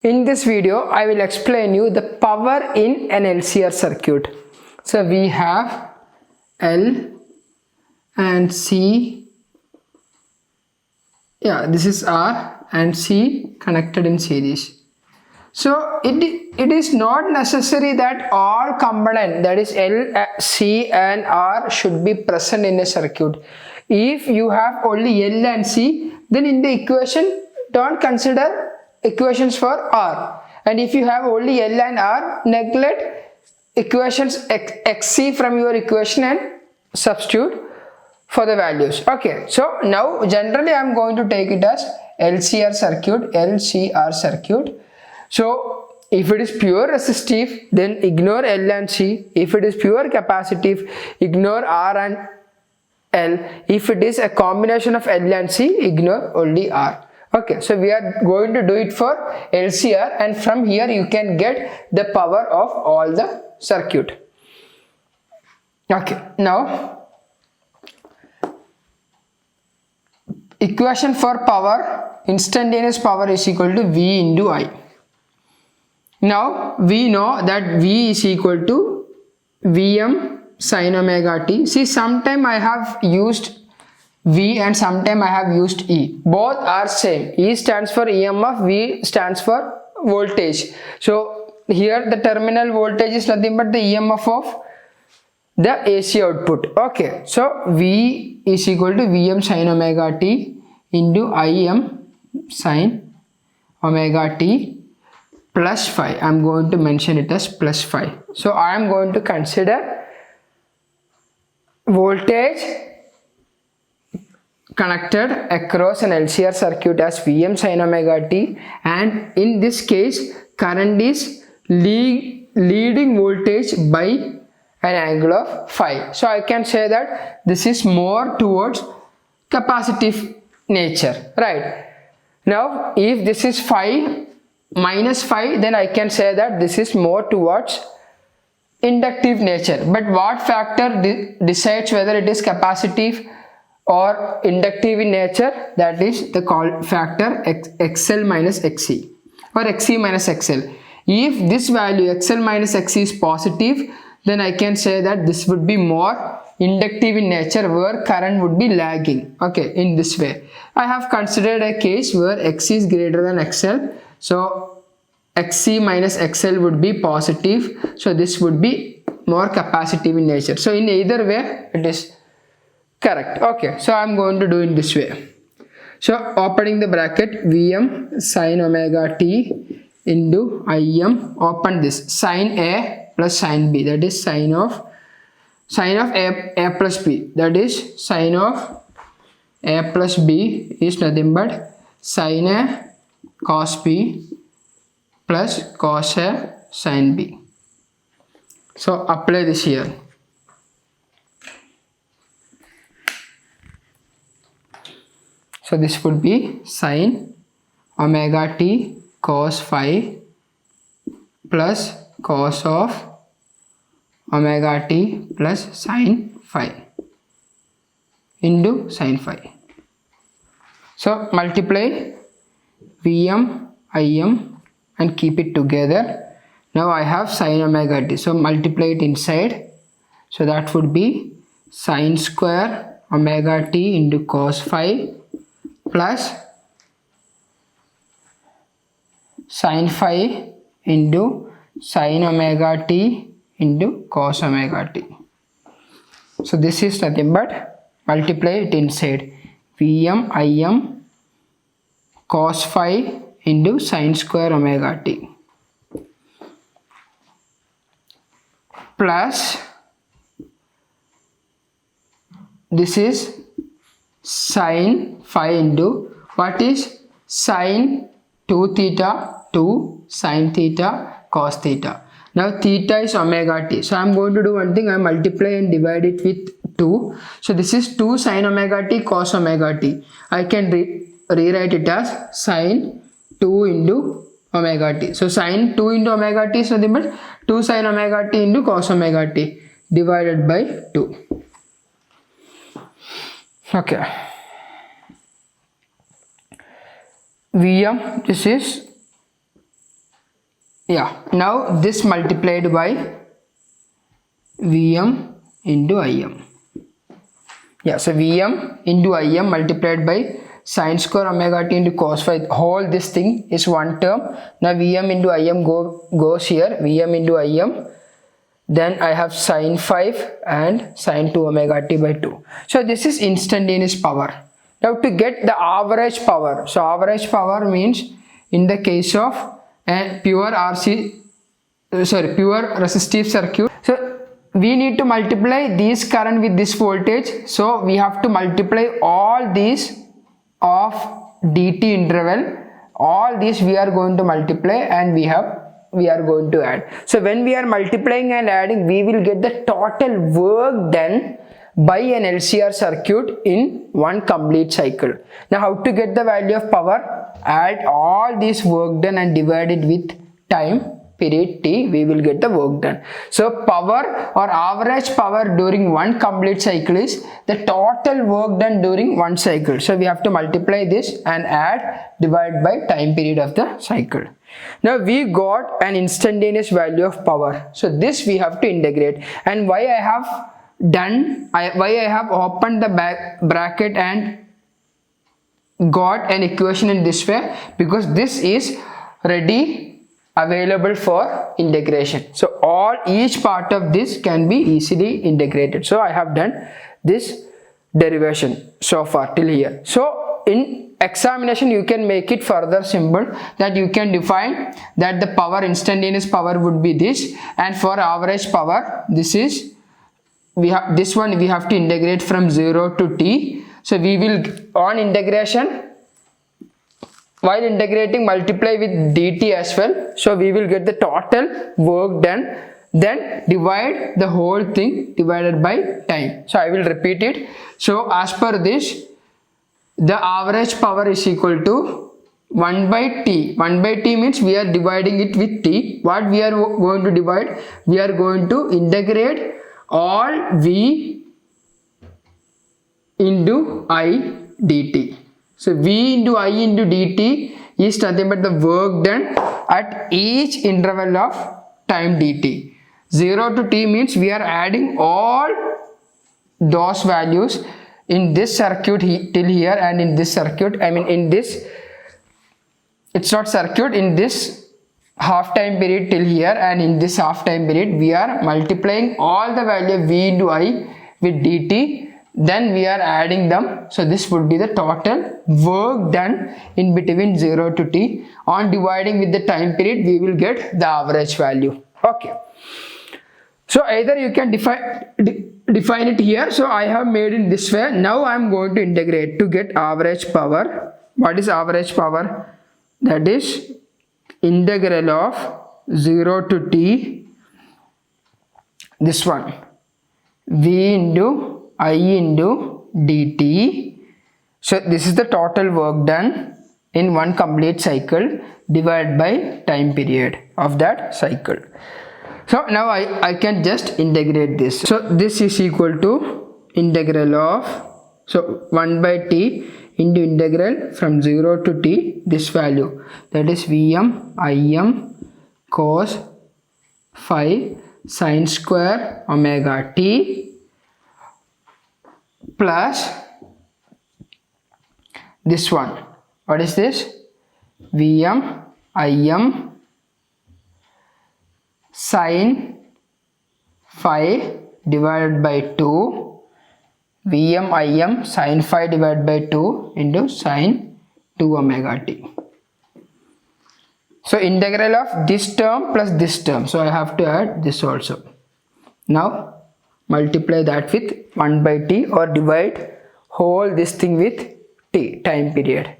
In this video, I will explain you the power in an LCR circuit. So we have L and C. Yeah, this is R and C connected in series. So it is not necessary that all components, that is L, C and R, should be present in a circuit. If you have only L and C, then in the equation don't consider equations for R, and if you have only L and R, neglect equations XC from your equation and substitute for the values. Okay, so now generally I am going to take it as LCR circuit. So if it is pure resistive, then ignore L and C. If it is pure capacitive, ignore R and L. If it is a combination of L and C, ignore only R. Okay, so we are going to do it for LCR, and from here you can get the power of all the circuit. Okay, now equation for power, instantaneous power is equal to V into I. Now we know that V is equal to Vm sin omega t. See, sometime I have used V and sometime I have used E. Both are same. E stands for EMF, V stands for voltage. So here the terminal voltage is nothing but the EMF of the AC output. Okay, so V is equal to Vm sin omega t into Im sin omega t plus phi. I am going to mention it as plus phi. So I am going to consider voltage connected across an LCR circuit as Vm sin omega t, and in this case current is leading voltage by an angle of phi. So I can say that this is more towards capacitive nature, right? Now if this is phi minus phi, then I can say that this is more towards inductive nature. But what factor decides whether it is capacitive or inductive in nature? That is the factor XL minus XC or XC minus XL. If this value XL minus XC is positive, then I can say that this would be more inductive in nature, where current would be lagging. Okay, in this way I have considered a case where XC is greater than XL. So XC minus XL would be positive, so this would be more capacitive in nature. So in either way it is correct. Okay, so I am going to do it this way. So opening the bracket, Vm sin omega t into Im, open this, sin A plus sin B, that is sin of A plus B, that is sin of A plus B is nothing but sin A cos B plus cos A sin B. So apply this here. So this would be sin omega t cos phi plus cos of omega t plus sin phi into sin phi. So multiply Vm Im and keep it together. Now I have sin omega t, so multiply it inside. So that would be sin square omega t into cos phi plus sin phi into sin omega t into cos omega t. So this is nothing but multiply it inside, Vm Im cos phi into sin square omega t plus this is sin phi into what is sin 2 theta 2 sin theta cos theta. Now theta is omega t, so I am going to do one thing, I multiply and divide it with 2. So this is 2 sin omega t cos omega t. I can rewrite it as sin 2 into omega t. So sin 2 into omega t is nothing but 2 sin omega t into cos omega t divided by 2. Okay, Vm, this is yeah, now this multiplied by Vm into Im. Yeah, so Vm into Im multiplied by sine square omega t into cos phi, whole this thing is one term. Now Vm into Im goes here, Vm into Im, then I have sine 5 and sine 2 omega t by 2. So this is instantaneous power. Now to get the average power, so average power means in the case of a pure pure resistive circuit, so we need to multiply this current with this voltage, so we have to multiply all these of dt interval, all these we are going to multiply and we are going to add. So when we are multiplying and adding, we will get the total work done by an LCR circuit in one complete cycle. Now how to get the value of power? Add all this work done and divide it with time period t, we will get the work done. So power or average power during one complete cycle is the total work done during one cycle. So we have to multiply this and add, divide by time period of the cycle. Now we got an instantaneous value of power, so this we have to integrate. And why I have opened the bracket and got an equation in this way, because this is ready available for integration. So each part of this can be easily integrated. So I have done this derivation so far till here. So in examination you can make it further simple, that you can define that the power, instantaneous power would be this, and for average power this is, this one we have to integrate from 0 to t. So we will on integration, while integrating, multiply with dt as well, so we will get the total work done, then divide the whole thing divided by time. So I will repeat it. So as per this, the average power is equal to 1 by t. 1 by t means we are dividing it with t. What we are going to divide? We are going to integrate all v into I dt. So v into I into dt is nothing but the work done at each interval of time dt. 0 to t means we are adding all those values in this circuit till here, and in this circuit, I mean in this, it's not circuit, in this half time period till here, and in this half time period we are multiplying all the value of v into I with dt, then we are adding them. So this would be the total work done in between 0 to t. On dividing with the time period, we will get the average value. Okay, so either you can define it here. So I have made it this way. Now I am going to integrate to get average power. What is average power? That is integral of 0 to t, this one, v into I into dt. So this is the total work done in one complete cycle divided by time period of that cycle. So now I can just integrate this. So this is equal to integral of, so 1 by t into integral from 0 to t, this value, that is Vm Im cos phi sine square omega t plus this one. What is this? Vm Im sine phi divided by 2, Vm Im sine phi divided by 2 into sine 2 omega t. So integral of this term plus this term, so I have to add this also. Now multiply that with 1 by t, or divide whole this thing with t, time period.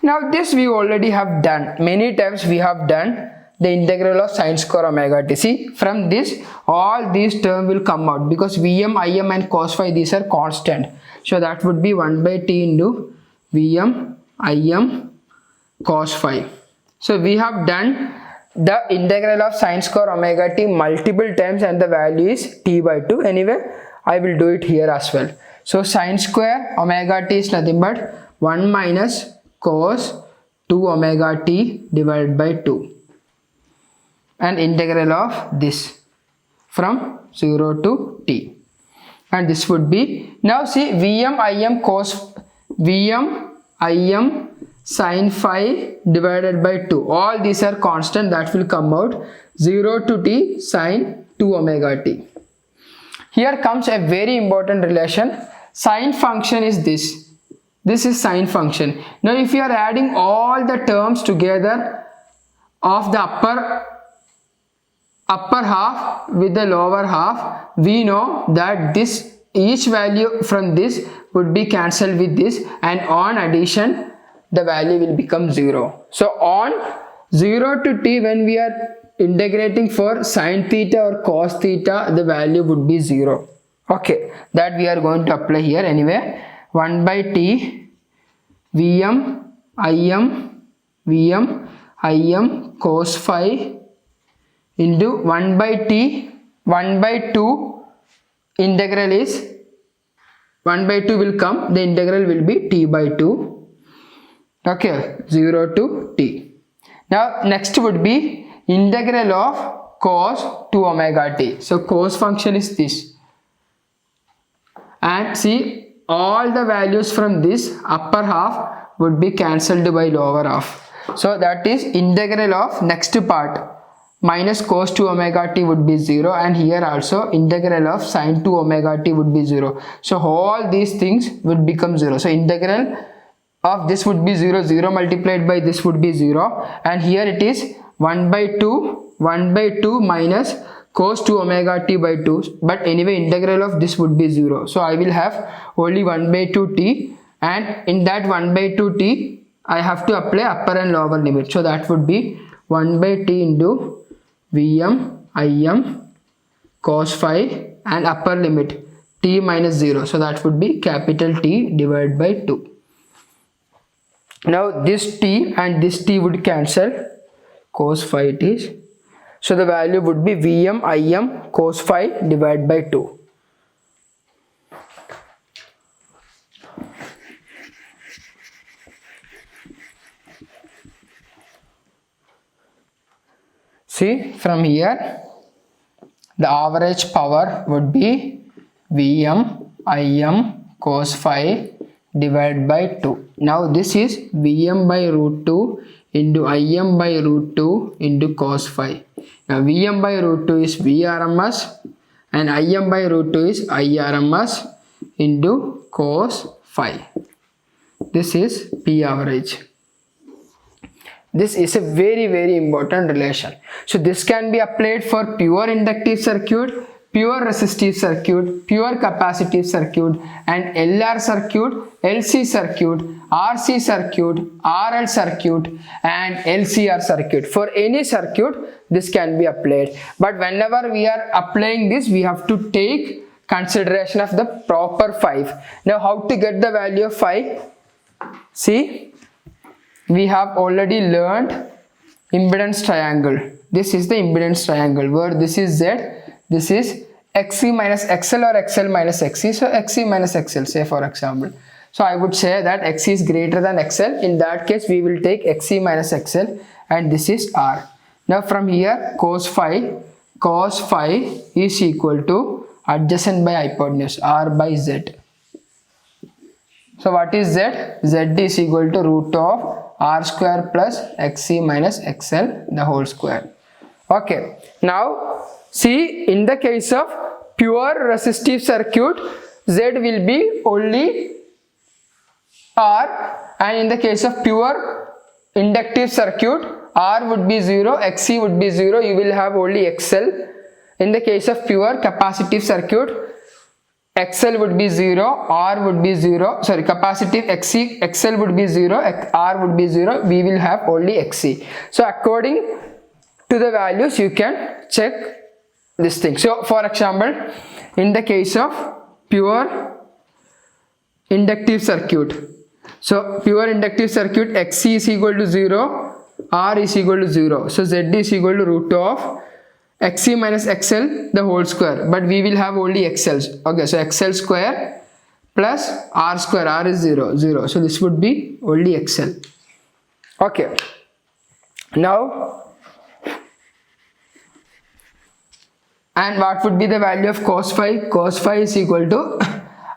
Now this we already have done many times. We have done the integral of sine square omega t. See, from this all these terms will come out, because Vm, Im and cos phi, these are constant. So that would be 1 by t into Vm Im cos phi. So we have done the integral of sine square omega t multiple times, and the value is t by 2. Anyway, I will do it here as well. So sine square omega t is nothing but 1 minus cos 2 omega t divided by 2. and integral of this from 0 to t, and this would be, now see, Vm Im sine phi divided by 2, all these are constant, that will come out 0 to t sine 2 omega t. Here comes a very important relation. Sine function is this. This is sine function. Now if you are adding all the terms together of the upper half with the lower half, we know that this each value from this would be cancelled with this, and on addition the value will become 0. So on 0 to t, when we are integrating for sine theta or cos theta, the value would be 0. Okay, that we are going to apply here anyway. 1 by t Vm Im cos phi into 1 by t, 1 by 2 integral is 1 by 2 will come, the integral will be t by 2. Okay, 0 to t. Now next would be integral of cos 2 omega t. So cos function is this, and see, all the values from this upper half would be cancelled by lower half. So that is integral of next part, minus cos 2 omega t would be 0, and here also integral of sine 2 omega t would be 0. So all these things would become 0. So integral of this would be 0, 0 multiplied by this would be 0, and here it is 1 by 2 minus cos 2 omega t by 2, but anyway integral of this would be 0. So I will have only 1 by 2 t, and in that 1 by 2 t I have to apply upper and lower limit. So that would be 1 by t into Vm Im cos phi and upper limit t minus 0. So that would be capital T divided by 2. Now this t and this t would cancel, cos phi it is. So the value would be Vm Im cos phi divided by 2. See, from here the average power would be Vm Im cos phi divided by 2. Now this is Vm by root 2 into Im by root 2 into cos phi. Now Vm by root 2 is Vrms and Im by root 2 is Irms into cos phi. This is P average. This is a very important relation. So this can be applied for pure inductive circuit, pure resistive circuit, pure capacitive circuit, and LR circuit, LC circuit, RC circuit, RL circuit, and LCR circuit. For any circuit this can be applied, but whenever we are applying this we have to take consideration of the proper 5. Now how to get the value of 5? See, we have already learned impedance triangle. This is the impedance triangle where this is Z, this is XC minus XL or XL minus XC. So XC minus XL, say for example. So I would say that XC is greater than XL. In that case we will take XC minus XL, and this is R. Now from here cos phi is equal to adjacent by hypotenuse, R by Z. So what is Z? Z is equal to root of R square plus XC minus XL the whole square. Okay, now see, in the case of pure resistive circuit Z will be only R, and in the case of pure inductive circuit R would be 0, XC would be 0, you will have only XL. In the case of pure capacitive circuit XL would be 0, R would be 0, sorry, capacitive XL would be 0, R would be 0, we will have only XC. So according to the values you can check this thing. So for example, in the case of pure inductive circuit, so pure inductive circuit XC is equal to 0, R is equal to 0, so Z is equal to root of XC minus XL the whole square, but we will have only XLs. Okay, so XL square plus R square, R is 0, 0, so this would be only XL. Okay, now And what would be the value of cos phi? Cos phi is equal to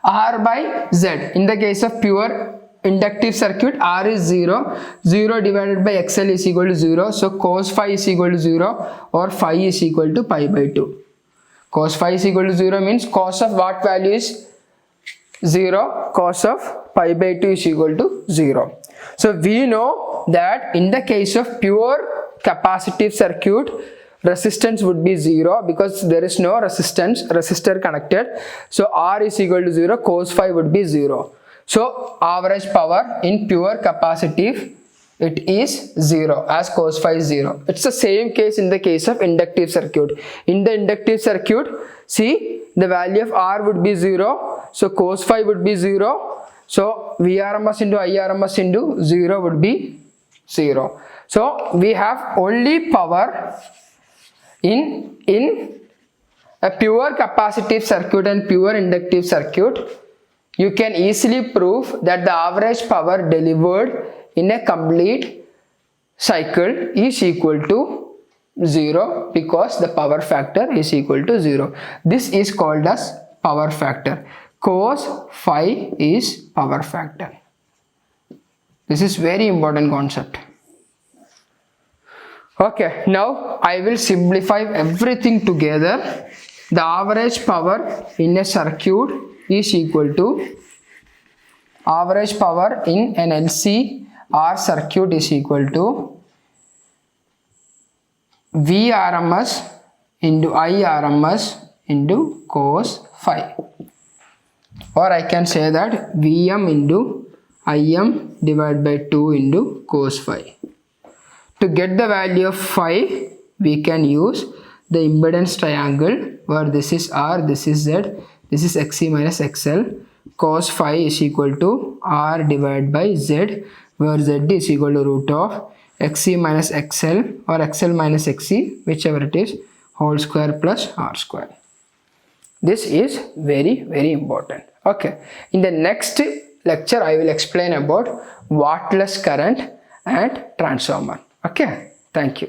R by Z. In the case of pure inductive circuit, R is 0. 0 divided by XL is equal to 0. So cos phi is equal to 0 or phi is equal to pi by 2. Cos phi is equal to 0 means cos of what value is 0? Cos of pi by 2 is equal to 0. So we know that in the case of pure capacitive circuit, resistance would be 0 because there is no resistor connected. So R is equal to 0, cos phi would be 0. So average power in pure capacitive, it is 0 as cos phi is 0. It's the same case in the case of inductive circuit. In the inductive circuit, see, the value of R would be 0. So cos phi would be 0. So Vrms into Irms into 0 would be 0. So we have only power in a pure capacitive circuit and pure inductive circuit. You can easily prove that the average power delivered in a complete cycle is equal to 0 because the power factor is equal to 0. This is called as power factor. Cos phi is power factor. This is very important concept. Okay, now I will simplify everything together. The average power in a circuit is equal to average power in an LC or circuit is equal to Vrms into Irms into cos phi. Or I can say that Vm into Im divided by 2 into cos phi. To get the value of phi, we can use the impedance triangle where this is R, this is Z, this is Xc minus XL. Cos phi is equal to R divided by Z, where Z is equal to root of Xc minus XL or XL minus Xc, whichever it is, whole square plus R square. This is very, very important. Okay, in the next lecture I will explain about wattless current and transformer. Okay, thank you.